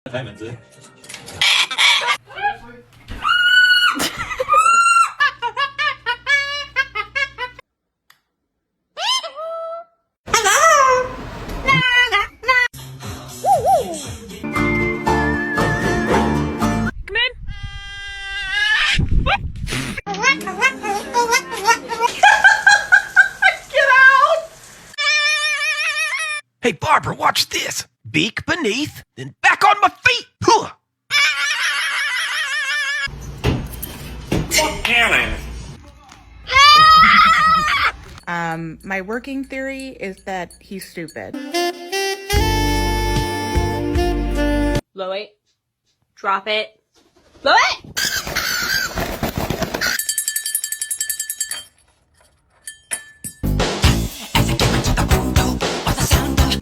开门子。Hey, Barbara, watch this. Beak beneath, then back on my feet. Huh. My working theory is that he's stupid. Blow it. Drop it. Blow it! As I came into the window, was the sound of